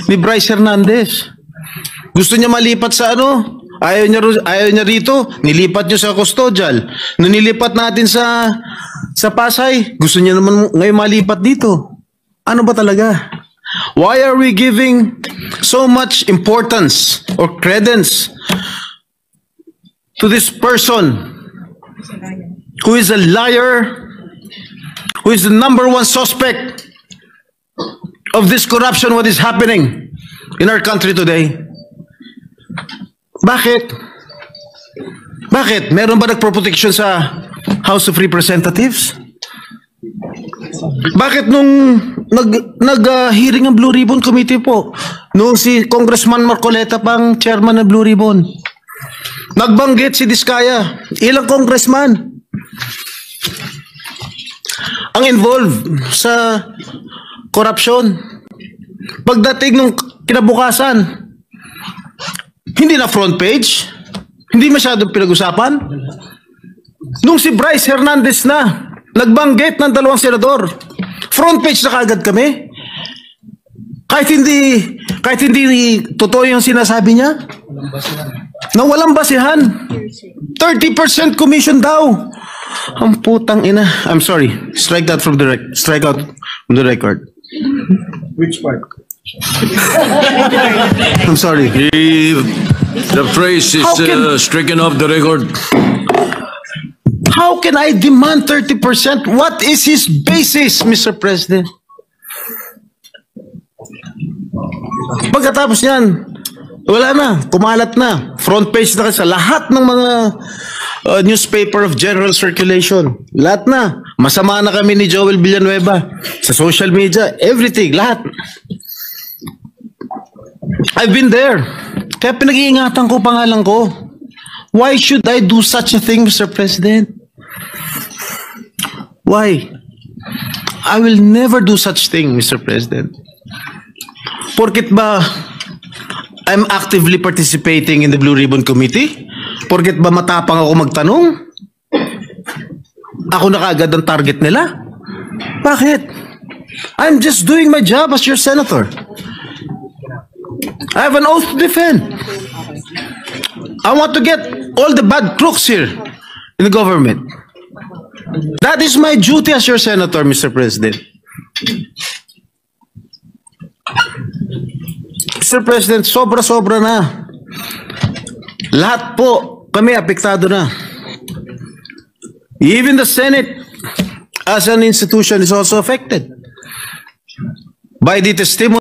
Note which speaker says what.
Speaker 1: ni Bryce Hernandez. Gusto niya malipat sa ano? Ayaw niya rito. Nilipat niyo sa custodial. Nung nilipat natin sa Pasay, gusto niya naman ngayon malipat dito. Ano ba talaga? Why are we giving so much importance or credence to this person who is a liar, who is the #1 suspect of this corruption, what is happening in our country today? Bakit? Bakit? Meron ba nagproprotection sa House of Representatives? Bakit nung nag-hearing ang Blue Ribbon Committee po, nung si Congressman Marcoleta pang chairman ng Blue Ribbon, nagbanggit si Diskaya, ilang congressman ang involved sa corruption. Pagdating nung kinabukasan, hindi na front page, hindi masyadong pinag-usapan. Nung si Bryce Hernandez na nagbanggit ng 2 senador, front page na kagad kami. Kahit hindi totoo yung sinasabi niya, na walang basihan. 30% commission daw. Ang putang ina. I'm sorry. Strike out from the record.
Speaker 2: Which part?
Speaker 1: I'm sorry.
Speaker 3: The phrase is stricken off the record.
Speaker 1: How can I demand 30%? What is his basis, Mr. President? Pagkatapos yan, wala na, kumalat na. Front page na sa lahat ng mga newspaper of general circulation. Lahat na. Masama na kami ni Joel Villanueva. Sa social media, everything, lahat. I've been there. Kaya pinag-iingatan ko pangalan ko. Why should I do such a thing, Mr. President? Why? I will never do such thing, Mr. President. Porkit ba I'm actively participating in the Blue Ribbon Committee? Porkit ba matapang ako magtanong? Ako na kaagad ang target nila? Bakit? I'm just doing my job as your senator. I have an oath to defend. I want to get all the bad crooks here in the government. That is my duty as your senator, Mr. President. Mr. President, sobra-sobra na. Lahat po kami apektado na. Even the Senate as an institution is also affected by the testimony